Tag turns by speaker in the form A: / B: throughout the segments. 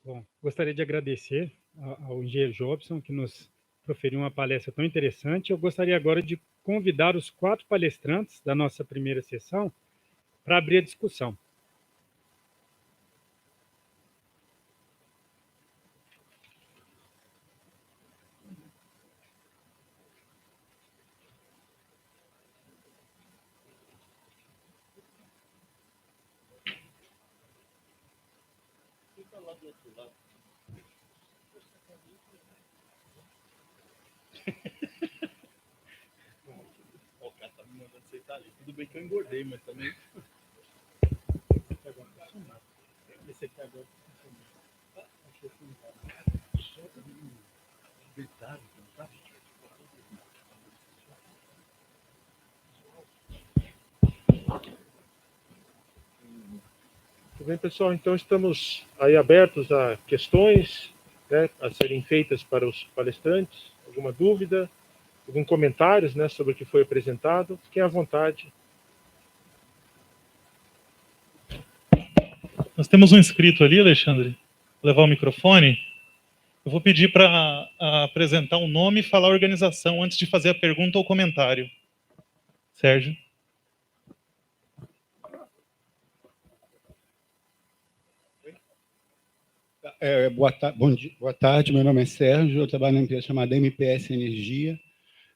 A: Bom, gostaria de agradecer ao engenheiro Jobson, que nos proferiu uma palestra tão interessante. Eu gostaria agora de convidar os 4 palestrantes da nossa primeira sessão para abrir a discussão.
B: O cara tá me mandando aceitar ali. Tudo bem que eu engordei, mas também.
A: Esse aqui agora.
B: Verdade, não tá?
C: Tudo bem, pessoal? Então, estamos aí abertos a questões, né, a serem feitas para os palestrantes. Alguma dúvida, algum comentários, né, sobre o que foi apresentado? Fiquem à vontade.
D: Nós temos um inscrito ali, Alexandre. Vou levar o microfone. Eu vou pedir para apresentar um nome e falar a organização antes de fazer a pergunta ou comentário. Sérgio.
E: Boa tarde, meu nome é Sérgio, eu trabalho na empresa chamada MPS Energia.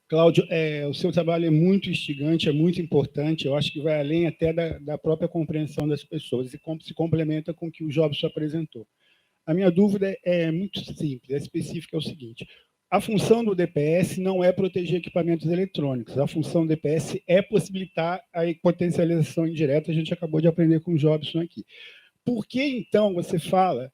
E: Cláudio, o seu trabalho é muito instigante, é muito importante, eu acho que vai além até da própria compreensão das pessoas e se complementa com o que o Jobson apresentou. A minha dúvida é muito simples, é específica, é o seguinte: a função do DPS não é proteger equipamentos eletrônicos, a função do DPS é possibilitar a potencialização indireta, a gente acabou de aprender com o Jobson aqui. Por que, então, você fala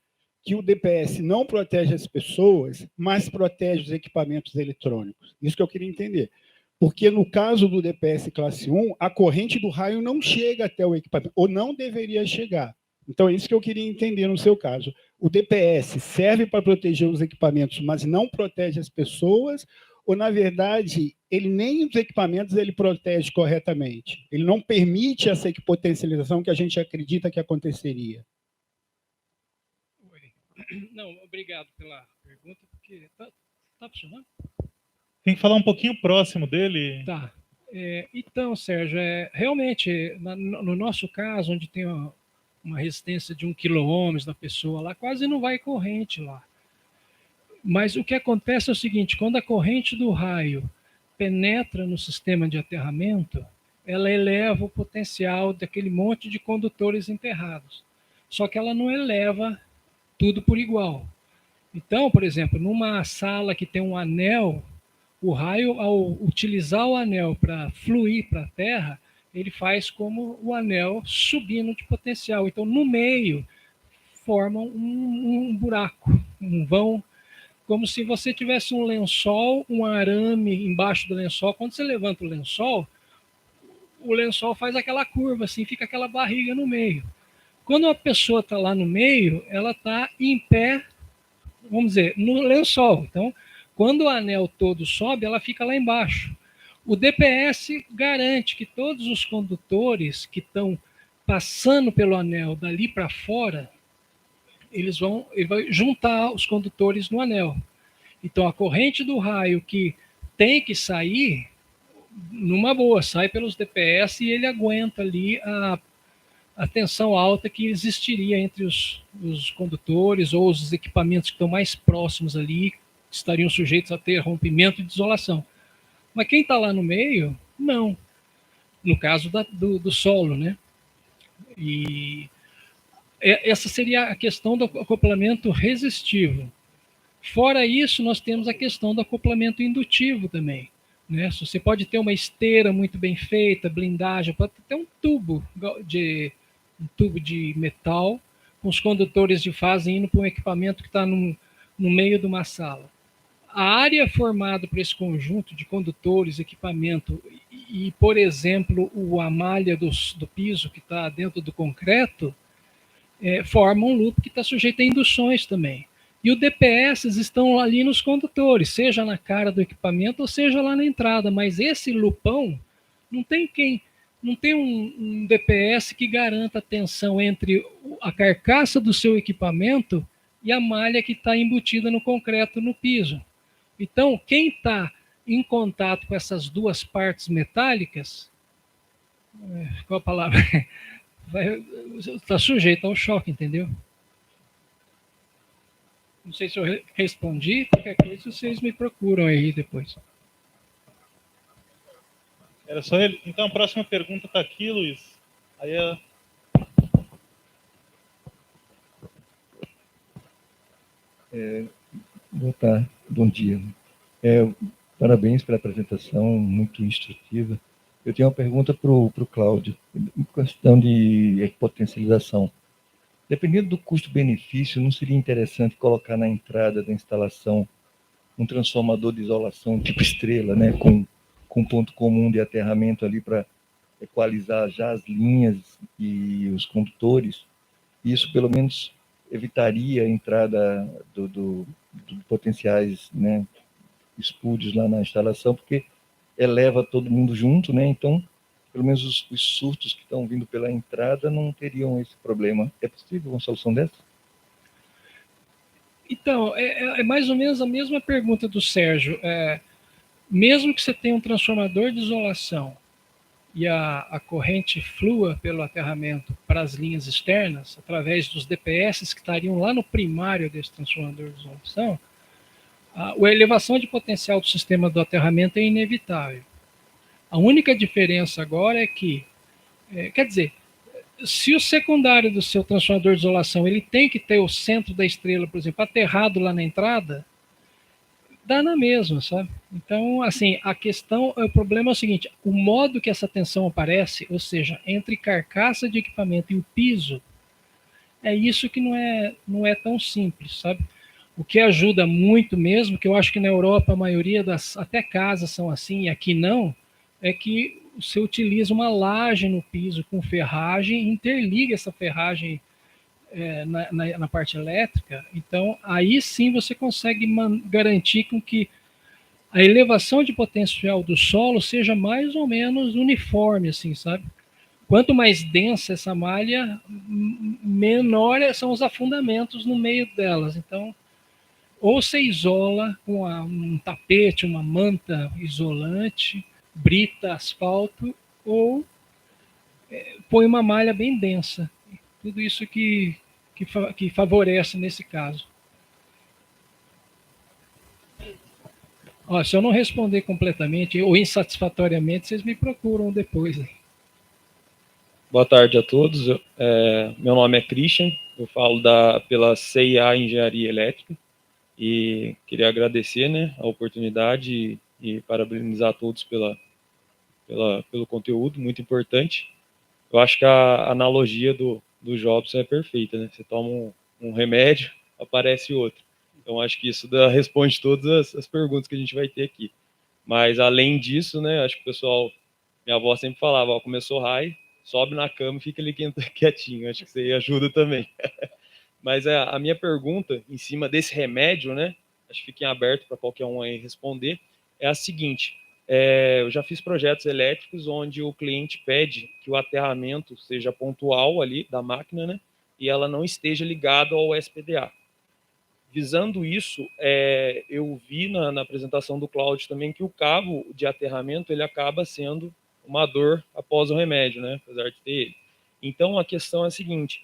E: que o DPS não protege as pessoas, mas protege os equipamentos eletrônicos? Isso que eu queria entender. Porque, no caso do DPS classe 1, a corrente do raio não chega até o equipamento, ou não deveria chegar. Então, é isso que eu queria entender no seu caso. O DPS serve para proteger os equipamentos, mas não protege as pessoas, ou, na verdade, ele nem os equipamentos ele protege corretamente? Ele não permite essa potencialização que a gente acredita que aconteceria?
F: Não, obrigado pela pergunta, porque tá funcionando?
D: Tem que falar um pouquinho próximo dele.
F: Tá. Então, Sérgio, realmente, no nosso caso, onde tem uma resistência de 1 kΩ da pessoa lá, quase não vai corrente lá. Mas o que acontece é o seguinte: quando a corrente do raio penetra no sistema de aterramento, ela eleva o potencial daquele monte de condutores enterrados. Só que ela não eleva tudo por igual. Então, por exemplo, numa sala que tem um anel, o raio, ao utilizar o anel para fluir para a Terra, ele faz como o anel subindo de potencial. Então, no meio, forma um buraco, um vão, como se você tivesse um lençol, um arame embaixo do lençol. Quando você levanta o lençol faz aquela curva, assim, fica aquela barriga no meio. Quando a pessoa está lá no meio, ela está em pé, vamos dizer, no lençol. Então, quando o anel todo sobe, ela fica lá embaixo. O DPS garante que todos os condutores que estão passando pelo anel dali para fora, ele vai juntar os condutores no anel. Então, a corrente do raio que tem que sair, numa boa, sai pelos DPS e ele aguenta ali a tensão alta que existiria entre os condutores ou os equipamentos que estão mais próximos ali, estariam sujeitos a ter rompimento e desolação. Mas quem está lá no meio, não. No caso do solo, né? E essa seria a questão do acoplamento resistivo. Fora isso, nós temos a questão do acoplamento indutivo também. Né? Você pode ter uma esteira muito bem feita, blindagem, pode ter um tubo de metal com os condutores de fase indo para um equipamento que está no meio de uma sala. A área formada por esse conjunto de condutores, equipamento e, por exemplo, a malha do piso que está dentro do concreto, forma um loop que está sujeito a induções também. E os DPS estão ali nos condutores, seja na cara do equipamento ou seja lá na entrada, mas esse lupão não tem um DPS que garanta a tensão entre a carcaça do seu equipamento e a malha que está embutida no concreto no piso. Então, quem está em contato com essas duas partes metálicas, qual a palavra? Está sujeito ao choque, entendeu? Não sei se eu respondi, qualquer coisa vocês me procuram aí depois.
D: Era só ele. Então, a próxima pergunta está aqui, Luiz. Aí
G: Boa tarde, bom dia. Parabéns pela apresentação, muito instrutiva. Eu tenho uma pergunta para o Cláudio, em questão de potencialização. Dependendo do custo-benefício, não seria interessante colocar na entrada da instalação um transformador de isolação tipo estrela, né, com ponto comum de aterramento ali para equalizar já as linhas e os condutores? Isso, pelo menos, evitaria a entrada do potenciais, né, espúdios lá na instalação, porque eleva todo mundo junto, né? Então, pelo menos os surtos que estão vindo pela entrada não teriam esse problema. É possível uma solução dessa?
F: Então, é mais ou menos a mesma pergunta do Sérgio. Mesmo que você tenha um transformador de isolação e a corrente flua pelo aterramento para as linhas externas, através dos DPS que estariam lá no primário desse transformador de isolação, a elevação de potencial do sistema do aterramento é inevitável. A única diferença agora é que, quer dizer, se o secundário do seu transformador de isolação ele tem que ter o centro da estrela, por exemplo, aterrado lá na entrada, dá na mesma, sabe? Então, assim, o problema é o seguinte: o modo que essa tensão aparece, ou seja, entre carcaça de equipamento e o piso, é isso que não é tão simples, sabe? O que ajuda muito mesmo, que eu acho que na Europa a maioria até casas são assim, e aqui não, é que você utiliza uma laje no piso com ferragem, interliga essa ferragem na parte elétrica. Então, aí sim você consegue garantir com que a elevação de potencial do solo seja mais ou menos uniforme, assim, sabe? Quanto mais densa essa malha, menor são os afundamentos no meio delas. Então, ou você isola com um tapete, uma manta isolante, brita asfalto, ou põe uma malha bem densa. Tudo isso que favorece nesse caso. Ó, se eu não responder completamente ou insatisfatoriamente, vocês me procuram depois.
H: Boa tarde a todos. Meu nome é Christian, eu falo pela CIA Engenharia Elétrica e queria agradecer, né, a oportunidade e parabenizar a todos pelo conteúdo, muito importante. Eu acho que a analogia do Jobson é perfeita, né? Você toma um remédio, aparece outro. Então, acho que isso responde todas as perguntas que a gente vai ter aqui. Mas, além disso, né, acho que o pessoal, minha avó sempre falava, ó, começou raio, sobe na cama e fica ali quietinho. Acho que isso aí ajuda também. Mas a minha pergunta, em cima desse remédio, né, acho que fica em aberto para qualquer um aí responder, é a seguinte: eu já fiz projetos elétricos onde o cliente pede que o aterramento seja pontual ali da máquina, né, e ela não esteja ligada ao SPDA. Visando isso, eu vi na apresentação do Cláudio também que o cabo de aterramento ele acaba sendo uma dor após o remédio, né, apesar de ter ele. Então, a questão é a seguinte: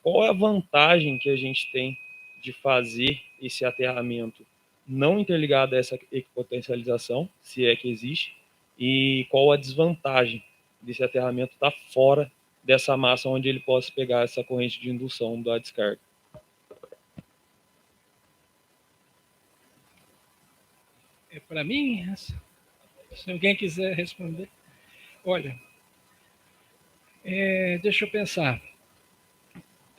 H: qual é a vantagem que a gente tem de fazer esse aterramento não interligado a essa equipotencialização, se é que existe, e qual a desvantagem desse aterramento estar fora dessa massa onde ele possa pegar essa corrente de indução da descarga?
F: É para mim? Se alguém quiser responder. Olha, deixa eu pensar.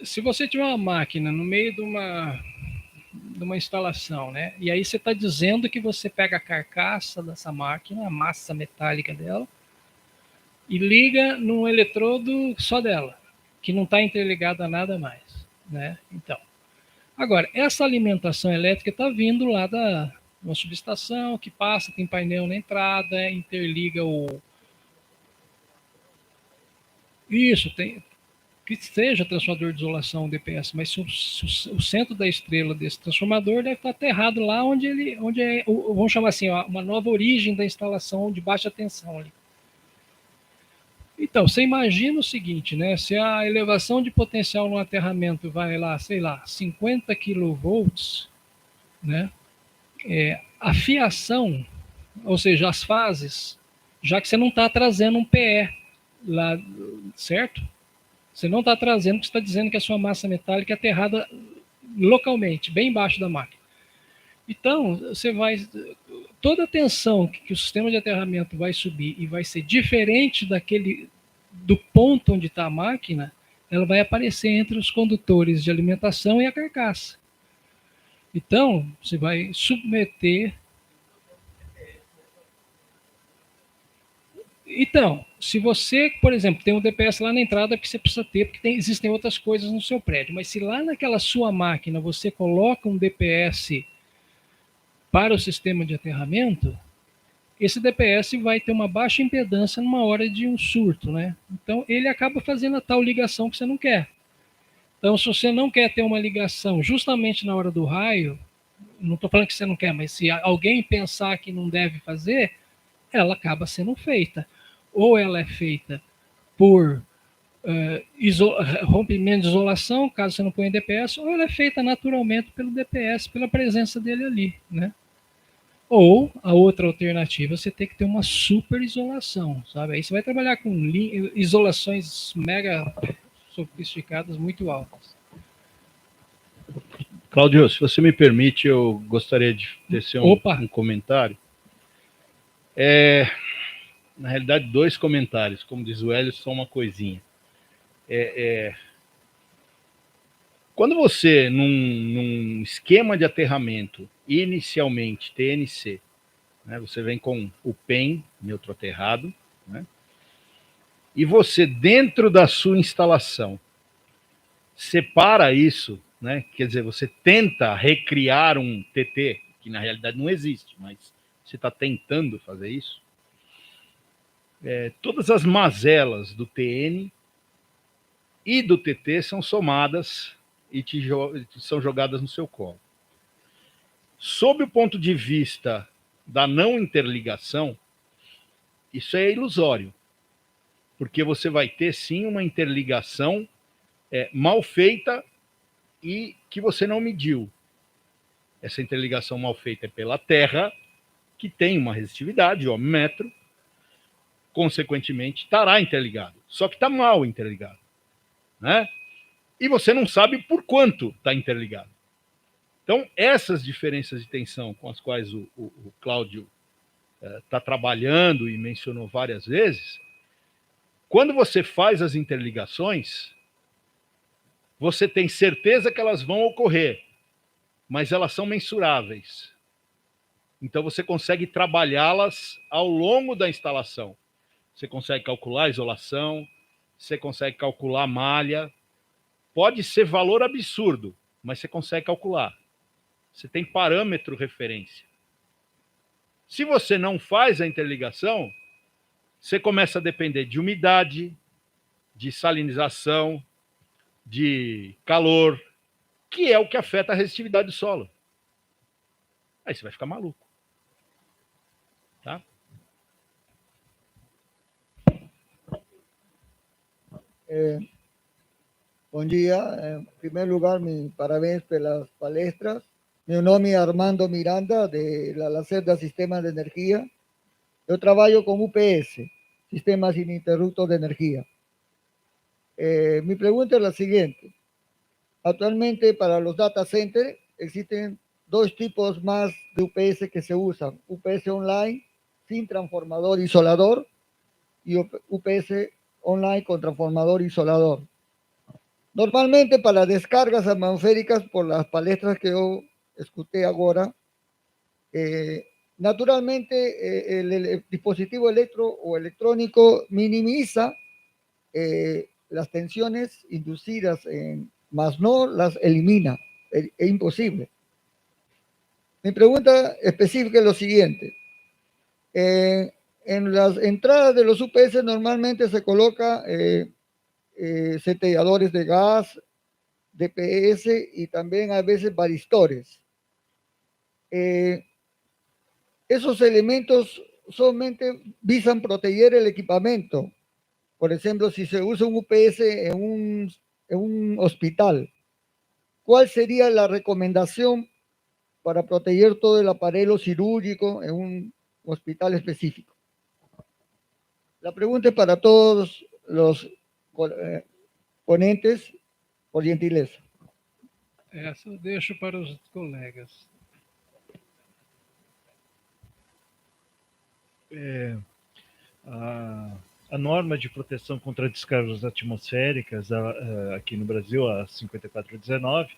F: Se você tiver uma máquina no meio de uma instalação, né? E aí você está dizendo que você pega a carcaça dessa máquina, a massa metálica dela, e liga num eletrodo só dela, que não está interligado a nada mais, né? Então, agora, essa alimentação elétrica está vindo lá da uma subestação que passa, tem painel na entrada, interliga o... Isso, tem... que seja transformador de isolação DPS, mas se o centro da estrela desse transformador deve estar aterrado lá onde é, vamos chamar assim, uma nova origem da instalação de baixa tensão ali. Então, você imagina o seguinte, né? Se a elevação de potencial no aterramento vai lá, sei lá, 50 kV, né? A fiação, ou seja, as fases, já que você não está trazendo um PE lá, certo? Você não está trazendo, porque você está dizendo que a sua massa metálica é aterrada localmente, bem embaixo da máquina. Então, você vai... Toda a tensão que o sistema de aterramento vai subir e vai ser diferente do ponto onde está a máquina, ela vai aparecer entre os condutores de alimentação e a carcaça. Então, você vai submeter... Então, se você, por exemplo, tem um DPS lá na entrada que você precisa ter, porque existem outras coisas no seu prédio, mas se lá naquela sua máquina você coloca um DPS para o sistema de aterramento, esse DPS vai ter uma baixa impedância numa hora de um surto, né? Então, ele acaba fazendo a tal ligação que você não quer. Então, se você não quer ter uma ligação justamente na hora do raio, não estou falando que você não quer, mas se alguém pensar que não deve fazer, ela acaba sendo feita. Ou ela é feita por rompimento de isolação, caso você não ponha DPS, ou ela é feita naturalmente pelo DPS, pela presença dele ali, né? Ou a outra alternativa, você tem que ter uma super isolação, sabe? Aí você vai trabalhar com isolações mega sofisticadas muito altas.
I: Cláudio, se você me permite, eu gostaria de tecer um comentário. Na realidade, 2 comentários, como diz o Hélio, só uma coisinha. Quando você, num esquema de aterramento, inicialmente, TNC, né, você vem com o PEN, neutro aterrado, né, e você, dentro da sua instalação, separa isso, né, quer dizer, você tenta recriar um TT, que na realidade não existe, mas você está tentando fazer isso, todas as mazelas do TN e do TT são somadas e são jogadas no seu colo. Sob o ponto de vista da não interligação, isso é ilusório, porque você vai ter sim uma interligação mal feita e que você não mediu. Essa interligação mal feita é pela terra, que tem uma resistividade, ohmmetro, consequentemente estará interligado, só que está mal interligado, né? E você não sabe por quanto está interligado. Então, essas diferenças de tensão com as quais o Cláudio está trabalhando e mencionou várias vezes, quando você faz as interligações, você tem certeza que elas vão ocorrer, mas elas são mensuráveis. Então, você consegue trabalhá-las ao longo da instalação. Você consegue calcular a isolação, você consegue calcular a malha. Pode ser valor absurdo, mas você consegue calcular. Você tem parâmetro referência. Se você não faz a interligação, você começa a depender de umidade, de salinização, de calor, que é o que afeta a resistividade do solo. Aí você vai ficar maluco. Tá?
J: Bom dia. Em primeiro lugar, parabéns pelas palestras. Meu nome é Armando Miranda, de la Lacerda Sistema de Energia. Eu trabalho com UPS, Sistemas Ininterruptos de Energia. Mi pregunta es la siguiente. Actualmente, para los data centers, existen 2 tipos más de UPS que se usan. UPS online sin transformador isolador y UPS online con transformador isolador. Normalmente, para descargas atmosféricas, por las palestras que yo escuché ahora, naturalmente el dispositivo electrónico minimiza las tensiones inducidas, más no las elimina. Es imposible. Mi pregunta específica es lo siguiente. En las entradas de los UPS normalmente se coloca centelladores de gas, DPS y también a veces varistores. Esos elementos solamente visan proteger el equipamiento. Por ejemplo, si se usa un UPS en un hospital, ¿cuál sería la recomendación para proteger todo el aparelho cirúrgico en un hospital específico? La pregunta es para todos los ponentes, por gentileza.
F: Essa eu deixo para os colegas.
K: A norma de proteção contra descargas atmosféricas aqui no Brasil, a 5419,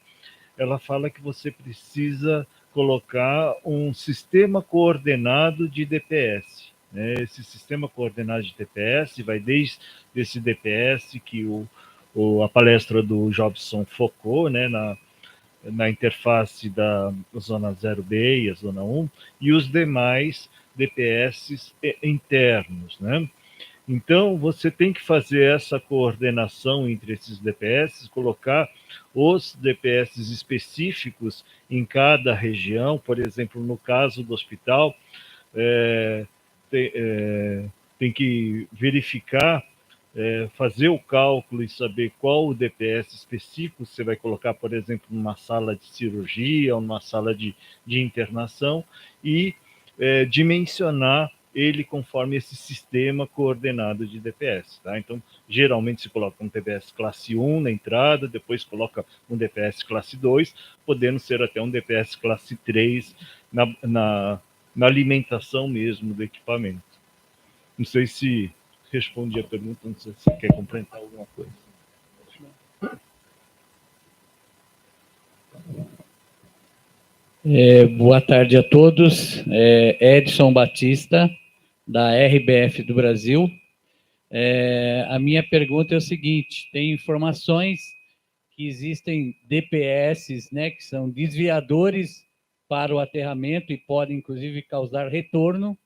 K: ela fala que você precisa colocar um sistema coordenado de DPS. Né? Esse sistema coordenado de DPS vai desde esse DPS que a palestra do Jobson focou, né, na interface da zona 0B e a zona 1, e os demais DPS internos, né? Então, você tem que fazer essa coordenação entre esses DPS, colocar os DPS específicos em cada região. Por exemplo, no caso do hospital, tem que verificar, fazer o cálculo e saber qual o DPS específico você vai colocar, por exemplo, numa sala de cirurgia ou numa sala de internação, e dimensionar ele conforme esse sistema coordenado de DPS. Tá? Então, geralmente se coloca um DPS classe 1 na entrada, depois coloca um DPS classe 2, podendo ser até um DPS classe 3 na alimentação mesmo do equipamento. Não sei se respondi a pergunta, não sei se você quer complementar alguma coisa.
L: Boa tarde a todos. Edson Batista, da RBF do Brasil. A minha pergunta é o seguinte: tem informações que existem DPS, né, que são desviadores para o aterramento e podem, inclusive, causar retorno,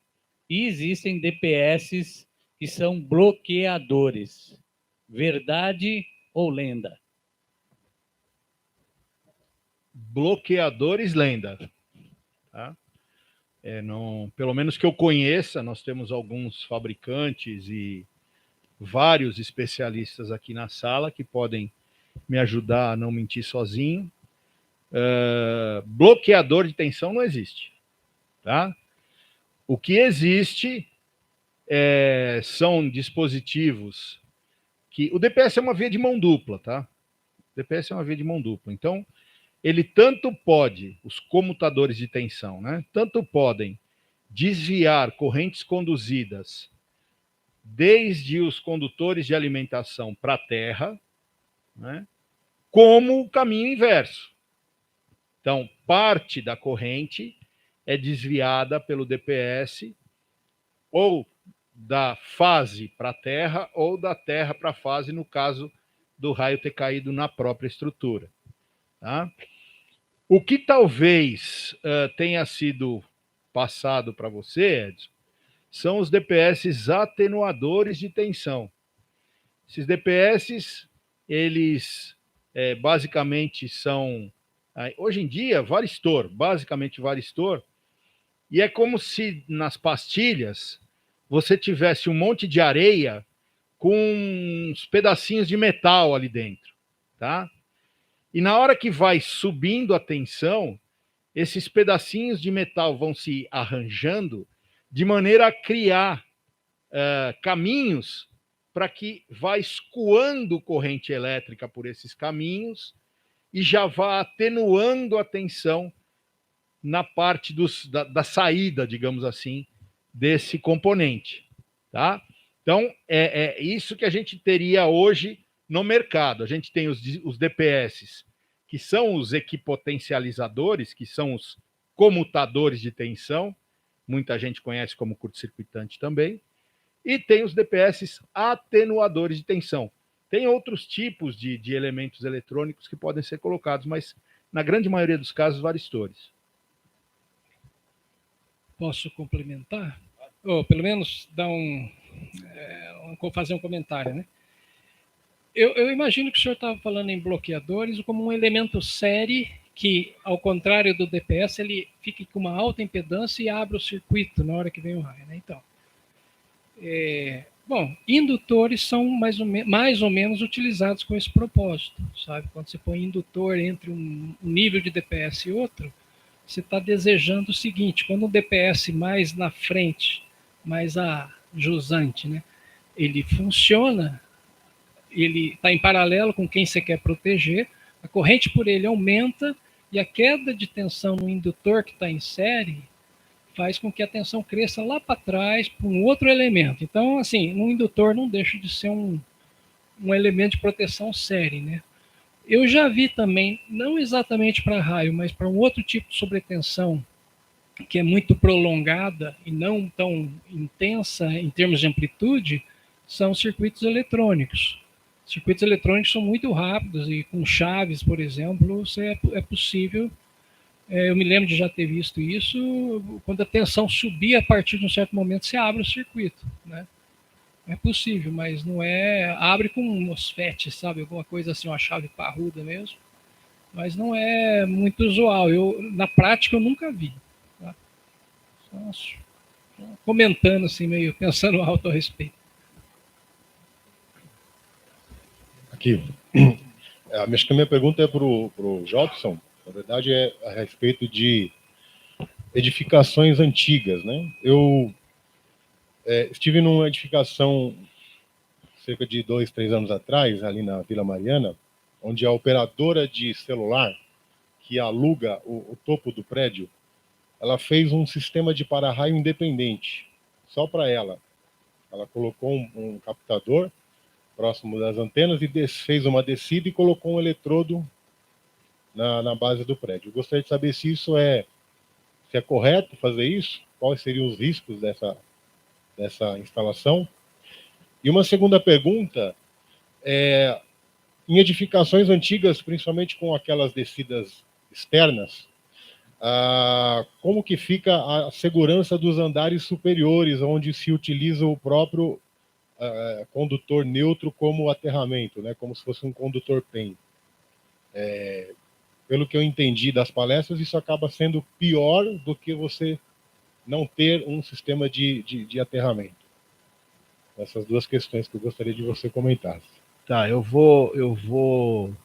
L: e existem DPS que são bloqueadores. Verdade ou lenda?
I: Bloqueadores, lenda. Tá? Não, pelo menos que eu conheça, nós temos alguns fabricantes e vários especialistas aqui na sala que podem me ajudar a não mentir sozinho. Bloqueador de tensão não existe. Tá? O que existe são dispositivos que... O DPS é uma via de mão dupla, tá? O DPS é uma via de mão dupla. Então, ele tanto pode, os comutadores de tensão, né? Tanto podem desviar correntes conduzidas desde os condutores de alimentação para a terra, né? Como o caminho inverso. Então, parte da corrente é desviada pelo DPS ou da fase para a terra ou da terra para a fase, no caso do raio ter caído na própria estrutura. Tá? O que talvez tenha sido passado para você, Edson, são os DPS atenuadores de tensão. Esses DPS, eles basicamente são, hoje em dia, varistor, basicamente varistor, e é como se nas pastilhas você tivesse um monte de areia com uns pedacinhos de metal ali dentro, tá? E na hora que vai subindo a tensão, esses pedacinhos de metal vão se arranjando de maneira a criar caminhos para que vá escoando corrente elétrica por esses caminhos e já vá atenuando a tensão na parte da saída, digamos assim, desse componente. Tá? Então, é isso que a gente teria hoje no mercado. A gente tem os DPS, que são os equipotencializadores, que são os comutadores de tensão, muita gente conhece como curto-circuitante também, e tem os DPS atenuadores de tensão. Tem outros tipos de elementos eletrônicos que podem ser colocados, mas na grande maioria dos casos, varistores.
F: Posso complementar? Ou pelo menos dar fazer um comentário, né? Eu imagino que o senhor estava falando em bloqueadores como um elemento série que, ao contrário do DPS, ele fica com uma alta impedância e abre o circuito na hora que vem o raio, né? Então, bom, indutores são mais ou menos utilizados com esse propósito, sabe? Quando você põe indutor entre um nível de DPS e outro, você está desejando o seguinte: quando um DPS mais na frente, mais jusante, né? Ele funciona, ele está em paralelo com quem você quer proteger, a corrente por ele aumenta e a queda de tensão no indutor que está em série faz com que a tensão cresça lá para trás para um outro elemento. Então, assim, um indutor não deixa de ser um elemento de proteção série, né? Eu já vi também, não exatamente para raio, mas para um outro tipo de sobretensão, que é muito prolongada e não tão intensa em termos de amplitude, são circuitos eletrônicos. Circuitos eletrônicos são muito rápidos e com chaves, por exemplo, é possível. Eu me lembro de já ter visto isso. Quando a tensão subir, a partir de um certo momento, você abre o circuito, né? É possível, mas não é... Abre com um MOSFET, sabe? Alguma coisa assim, uma chave parruda mesmo. Mas não é muito usual. Na prática, eu nunca vi. Tá? Só comentando assim, meio pensando alto a respeito.
M: Aqui. Acho que a minha pergunta é para o Jobson. Na verdade, é a respeito de edificações antigas, né? Eu estive numa edificação cerca de 2, 3 anos atrás, ali na Vila Mariana, onde a operadora de celular, que aluga o topo do prédio, ela fez um sistema de para-raio independente, só para ela. Ela colocou um captador próximo das antenas e fez uma descida e colocou um eletrodo na base do prédio. Eu gostaria de saber se isso se é correto fazer isso, quais seriam os riscos dessa instalação. E uma segunda pergunta em edificações antigas, principalmente com aquelas descidas externas, como que fica a segurança dos andares superiores, onde se utiliza o próprio condutor neutro como aterramento, né, como se fosse um condutor PEM. Pelo que eu entendi das palestras, isso acaba sendo pior do que você não ter um sistema de aterramento. Essas duas questões que eu gostaria de você comentasse.
I: Tá, eu vou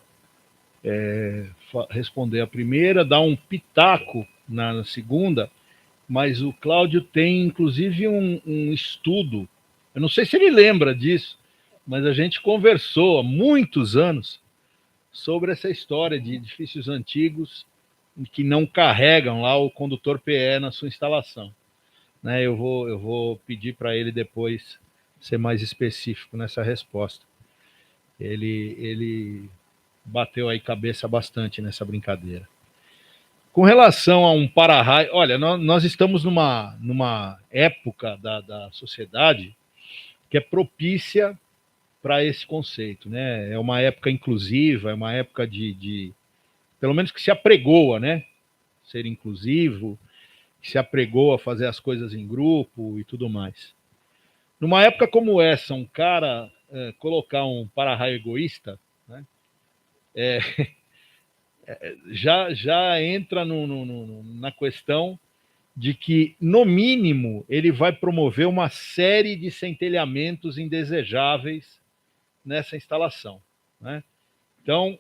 I: responder a primeira, dar um pitaco na segunda, mas o Cláudio tem, inclusive, um estudo. Eu não sei se ele lembra disso, mas a gente conversou há muitos anos sobre essa história de edifícios antigos que não carregam lá o condutor PE na sua instalação. Né, eu vou pedir para ele depois ser mais específico nessa resposta. Ele bateu aí cabeça bastante nessa brincadeira. Com relação a um para-raio, olha, nós estamos numa época da sociedade que é propícia para esse conceito, né? É uma época inclusiva, é uma época pelo menos que se apregoa, né? Ser inclusivo, que se apregou a fazer as coisas em grupo e tudo mais. Numa época como essa, um cara colocar um para-raio egoísta, né? Já entra na questão de que, no mínimo, ele vai promover uma série de centelhamentos indesejáveis nessa instalação, né? Então,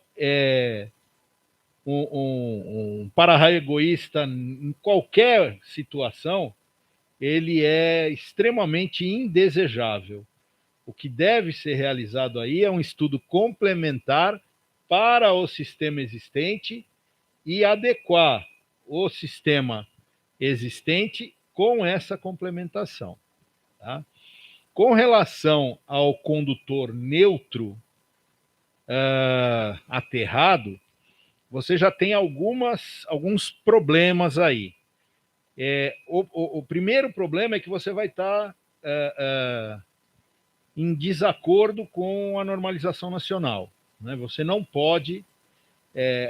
I: um para-raio egoísta, em qualquer situação, ele é extremamente indesejável. O que deve ser realizado aí é um estudo complementar para o sistema existente e adequar o sistema existente com essa complementação. Tá? Com relação ao condutor neutro aterrado, você já tem alguns problemas aí. O primeiro problema é que você vai estar em desacordo com a normalização nacional, né? Você não pode,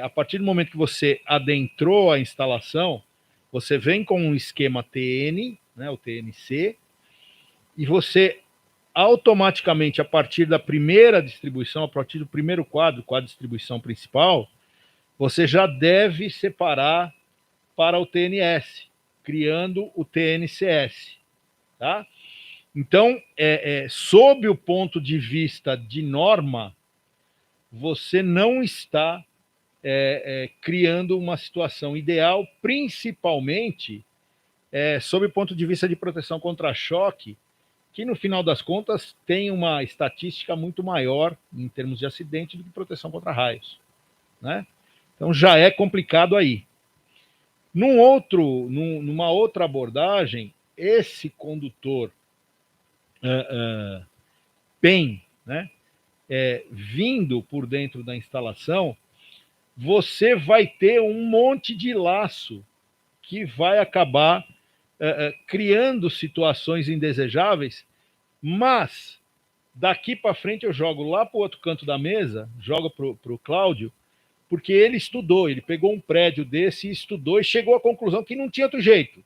I: a partir do momento que você adentrou a instalação, você vem com um esquema TN, né, o TNC, e você automaticamente, a partir da primeira distribuição, a partir do primeiro quadro, quadro de distribuição principal, você já deve separar para o TNS, criando o TNCS. Tá? Então, sob o ponto de vista de norma, você não está criando uma situação ideal, principalmente sob o ponto de vista de proteção contra choque, que no final das contas tem uma estatística muito maior em termos de acidente do que proteção contra raios, né? Então já é complicado aí. Numa outra abordagem, esse condutor PEM, né, vindo por dentro da instalação, você vai ter um monte de laço que vai acabar criando situações indesejáveis, mas daqui para frente eu jogo lá para o outro canto da mesa, jogo para o Cláudio, porque ele estudou, ele pegou um prédio desse e estudou e chegou à conclusão que não tinha outro jeito.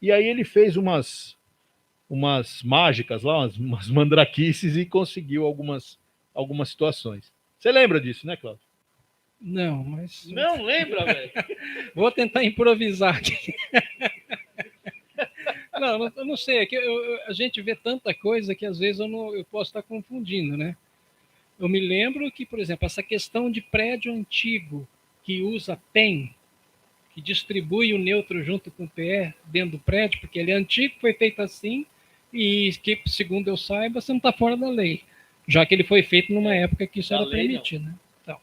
I: E aí ele fez umas mágicas lá, umas mandraquices e conseguiu algumas situações. Você lembra disso, né, Cláudio?
F: Não, mas...
I: Não lembra, velho?
F: Vou tentar improvisar aqui. Não, eu não sei, é que a gente vê tanta coisa que às vezes eu posso estar confundindo, né? Eu me lembro que, por exemplo, essa questão de prédio antigo que usa PEM, que distribui o neutro junto com o PE dentro do prédio, porque ele é antigo, foi feito assim, e que, segundo eu saiba, você não está fora da lei, já que ele foi feito numa época que isso era permitido, né? Então,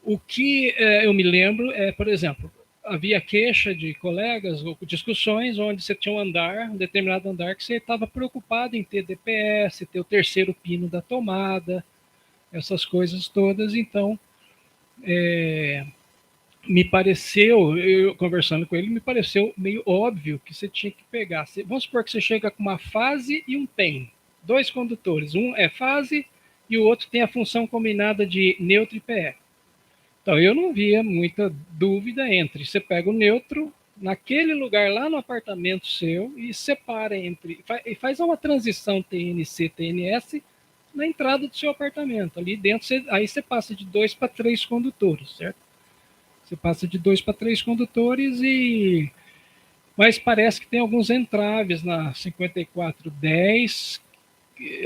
F: o que eu me lembro é, por exemplo, havia queixa de colegas ou discussões onde você tinha um determinado andar, que você estava preocupado em ter DPS, ter o terceiro pino da tomada, essas coisas todas. Então, me pareceu, eu conversando com ele, me pareceu meio óbvio que você tinha que pegar. Vamos supor que você chega com uma fase e um PEM, 2 condutores, um é fase e o outro tem a função combinada de neutro e PE. Então, eu não via muita dúvida entre você pega o neutro naquele lugar lá no apartamento seu e separa e faz uma transição TNC-TNS na entrada do seu apartamento. Ali dentro, aí você passa de 2 para 3 condutores, certo? Você passa de 2 para 3 condutores mas parece que tem alguns entraves na 5410.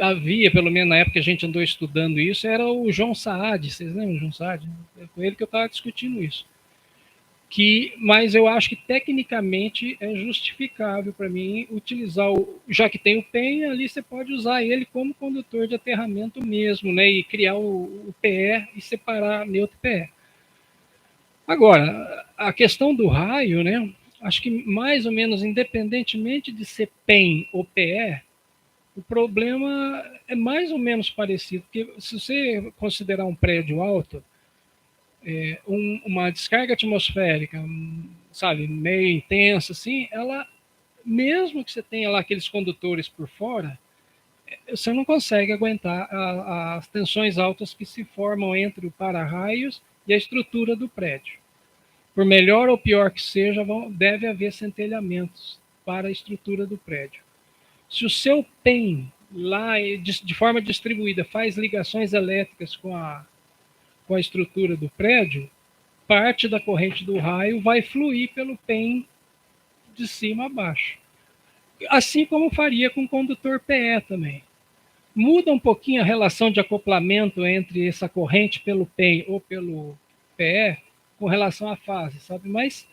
F: Havia, pelo menos na época que a gente andou estudando isso, era o João Saad, vocês lembram do João Saad? É com ele que eu estava discutindo isso. Mas eu acho que tecnicamente é justificável para mim utilizar, já que tem o PEN, ali você pode usar ele como condutor de aterramento mesmo, né? E criar o PE e separar neutro e PE. Agora, a questão do raio, né? Acho que mais ou menos, independentemente de ser PEN ou PE, o problema é mais ou menos parecido, porque se você considerar um prédio alto, uma descarga atmosférica, sabe, meio intensa, assim, ela, mesmo que você tenha lá aqueles condutores por fora, você não consegue aguentar as tensões altas que se formam entre o para-raios e a estrutura do prédio. Por melhor ou pior que seja, deve haver centelhamentos para a estrutura do prédio. Se o seu PEM lá, de forma distribuída, faz ligações elétricas com a estrutura do prédio, parte da corrente do raio vai fluir pelo PEM de cima a baixo. Assim como faria com o condutor PE também. Muda um pouquinho a relação de acoplamento entre essa corrente pelo PEM ou pelo PE com relação à fase, sabe? Mas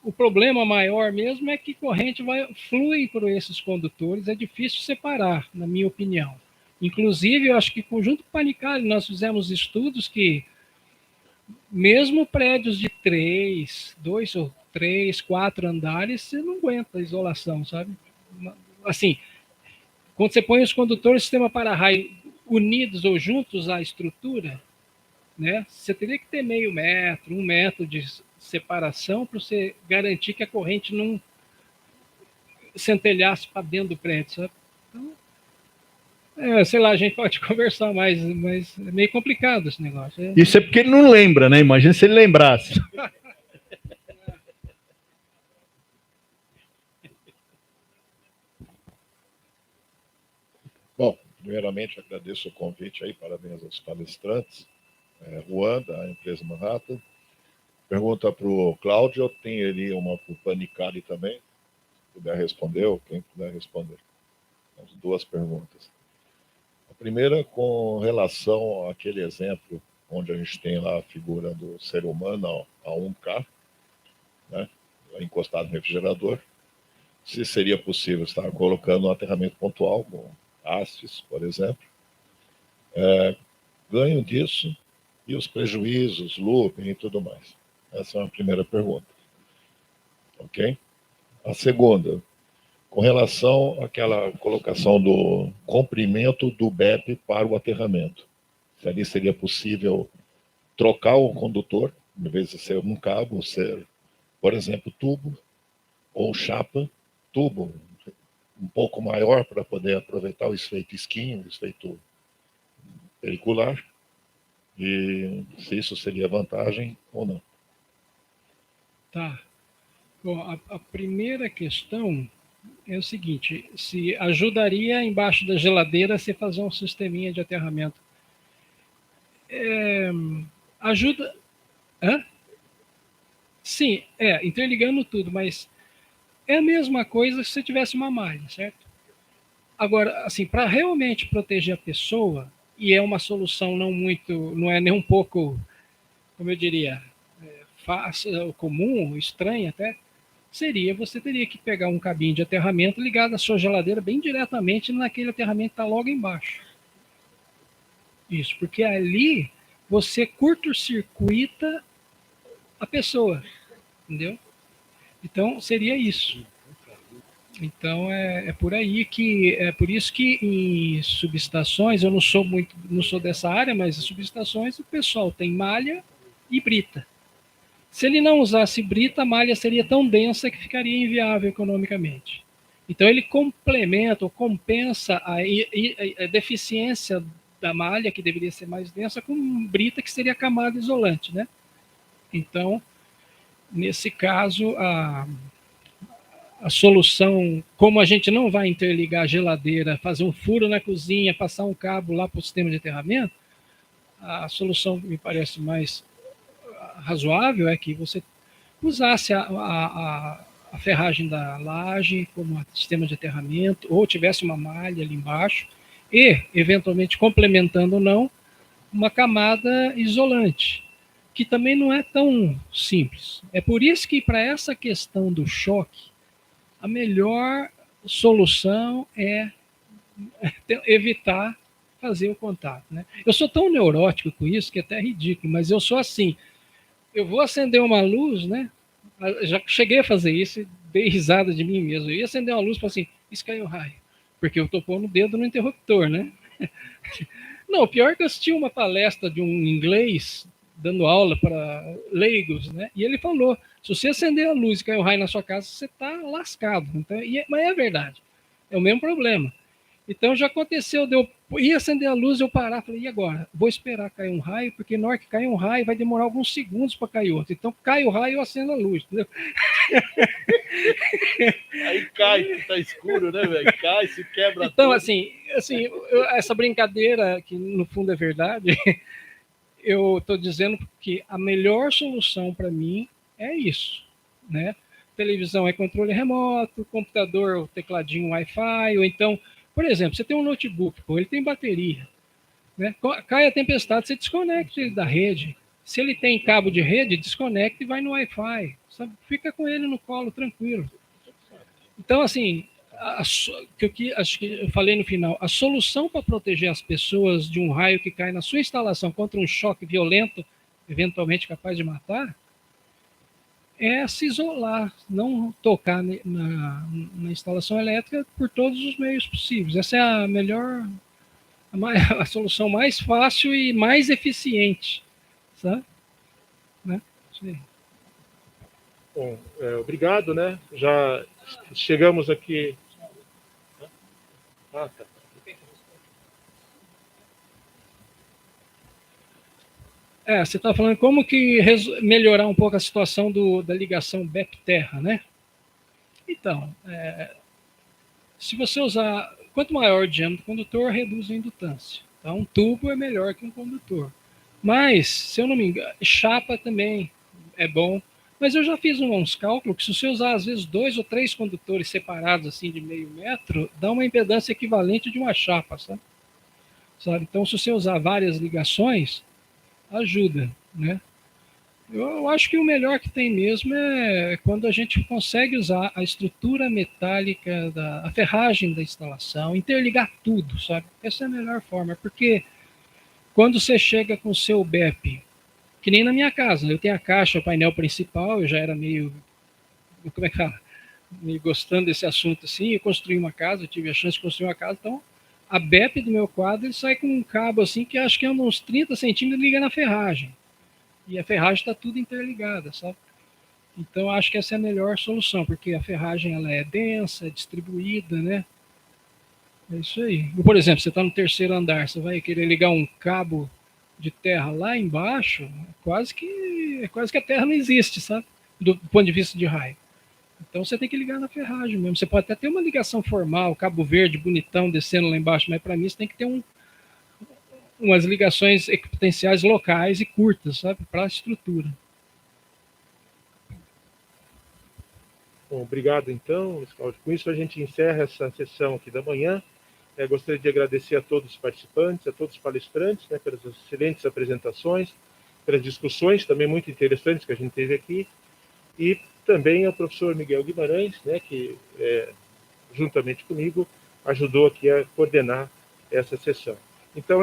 F: o problema maior mesmo é que corrente flui por esses condutores, é difícil separar, na minha opinião. Inclusive, eu acho que conjunto Panicali, nós fizemos estudos que mesmo prédios de 2 ou 3, 4 andares, você não aguenta a isolação, sabe? Assim, quando você põe os condutores do sistema para-raio unidos ou juntos à estrutura, né, você teria que ter meio metro, 1 metro de separação para você garantir que a corrente não centelhasse para dentro do prédio, sabe? Então, sei lá, a gente pode conversar mais, mas é meio complicado esse negócio.
I: Isso é porque ele não lembra, né? Imagina se ele lembrasse.
N: Primeiramente, agradeço o convite aí, parabéns aos palestrantes. Juan, da empresa Manhattan. Pergunta para o Cláudio, tem ali uma para o Panicali também, se puder responder, ou quem puder responder. As duas perguntas. A primeira, com relação àquele exemplo onde a gente tem lá a figura do ser humano a 1K, né, encostado no refrigerador, se seria possível estar colocando um aterramento pontual, com hastes, por exemplo, ganho disso e os prejuízos, looping e tudo mais. Essa é a primeira pergunta. Ok? A segunda, com relação àquela colocação do comprimento do BEP para o aterramento. Se ali seria possível trocar o condutor, em vez de ser um cabo, ser, por exemplo, tubo ou chapa, tubo um pouco maior para poder aproveitar o efeito esquinho, o efeito pericular, e se isso seria vantagem ou não.
F: Tá. Bom, a primeira questão é o seguinte, se ajudaria embaixo da geladeira você fazer um sisteminha de aterramento. Ajuda... Hã? Sim, interligando tudo, mas é a mesma coisa se você tivesse uma malha, certo? Agora, assim, para realmente proteger a pessoa, e é uma solução não é nem um pouco, como eu diria, fácil, comum, estranha até, você teria que pegar um cabinho de aterramento ligado à sua geladeira bem diretamente naquele aterramento que está logo embaixo. Isso, porque ali você curto-circuita a pessoa, entendeu? Então, seria isso. Então, é por aí que, é por isso que em subestações, eu não sou dessa área, mas em subestações o pessoal tem malha e brita. Se ele não usasse brita, a malha seria tão densa que ficaria inviável economicamente. Então, ele complementa ou compensa a deficiência da malha, que deveria ser mais densa, com brita, que seria a camada isolante, né? Então, nesse caso, a solução, como a gente não vai interligar a geladeira, fazer um furo na cozinha, passar um cabo lá para o sistema de aterramento, a solução que me parece mais razoável é que você usasse a ferragem da laje como sistema de aterramento, ou tivesse uma malha ali embaixo, e, eventualmente, complementando ou não, uma camada isolante, que também não é tão simples. É por isso que, para essa questão do choque, a melhor solução é evitar fazer o contato, né? Eu sou tão neurótico com isso que é até ridículo, mas eu sou assim. Eu vou acender uma luz, né? Já cheguei a fazer isso e dei risada de mim mesmo. Eu ia acender uma luz e falei assim, isso caiu um raio, porque eu estou pondo o dedo no interruptor, né? Não, o pior é que eu assisti uma palestra de um inglês dando aula para leigos, né? E ele falou, se você acender a luz e cair um raio na sua casa, você está lascado. Então, mas é verdade, é o mesmo problema. Então já aconteceu, eu ia acender a luz, eu parar, falei, e agora? Vou esperar cair um raio, porque na hora que cair um raio vai demorar alguns segundos para cair outro. Então cai o raio, eu acendo a luz, entendeu?
I: Aí cai, que tá escuro, né, velho? Cai, se quebra
F: então,
I: tudo.
F: assim essa brincadeira, que no fundo é verdade, eu estou dizendo que a melhor solução para mim é isso, né? Televisão é controle remoto, computador, o tecladinho Wi-Fi, ou então, por exemplo, você tem um notebook, ele tem bateria, né? Cai a tempestade, você desconecta ele da rede. Se ele tem cabo de rede, desconecta e vai no Wi-Fi. Sabe? Fica com ele no colo, tranquilo. Então, assim, acho que eu falei no final, a solução para proteger as pessoas de um raio que cai na sua instalação contra um choque violento, eventualmente capaz de matar, é se isolar, não tocar na instalação elétrica por todos os meios possíveis. Essa é a melhor, a solução mais fácil e mais eficiente, sabe? Né? Isso aí.
C: Bom, obrigado, né? Já chegamos aqui. Tá.
F: Você está falando como que melhorar um pouco a situação da ligação BEP-terra, né? Então, se você usar quanto maior o diâmetro do condutor, reduz a indutância. Então, um tubo é melhor que um condutor. Mas, se eu não me engano, chapa também é bom. Mas eu já fiz uns cálculos que se você usar, às vezes, 2 ou 3 condutores separados, assim, de meio metro, dá uma impedância equivalente de uma chapa, sabe? Então, se você usar várias ligações, ajuda, né? Eu acho que o melhor que tem mesmo é quando a gente consegue usar a estrutura metálica, a ferragem da instalação, interligar tudo, sabe? Essa é a melhor forma, porque quando você chega com o seu BEP, que nem na minha casa, eu tenho a caixa, o painel principal, eu já era meio, como é que fala? Meio gostando desse assunto assim, eu construí uma casa, eu tive a chance de construir uma casa, então a BEP do meu quadro, ele sai com um cabo assim, que acho que é uns 30 centímetros, liga na ferragem. E a ferragem está tudo interligada, sabe? Então, acho que essa é a melhor solução, porque a ferragem ela é densa, é distribuída, né? É isso aí. Por exemplo, você está no terceiro andar, você vai querer ligar um cabo de terra lá embaixo, quase que a terra não existe, sabe? Do ponto de vista de raio. Então, você tem que ligar na ferragem mesmo. Você pode até ter uma ligação formal, cabo verde, bonitão, descendo lá embaixo, mas para mim você tem que ter umas ligações equipotenciais locais e curtas, sabe? Para a estrutura.
C: Bom, obrigado, então, Luiz Cláudio. Com isso, a gente encerra essa sessão aqui da manhã. Gostaria de agradecer a todos os participantes, a todos os palestrantes, né, pelas excelentes apresentações, pelas discussões também muito interessantes que a gente teve aqui, e também ao professor Miguel Guimarães, né, que, juntamente comigo, ajudou aqui a coordenar essa sessão. Então,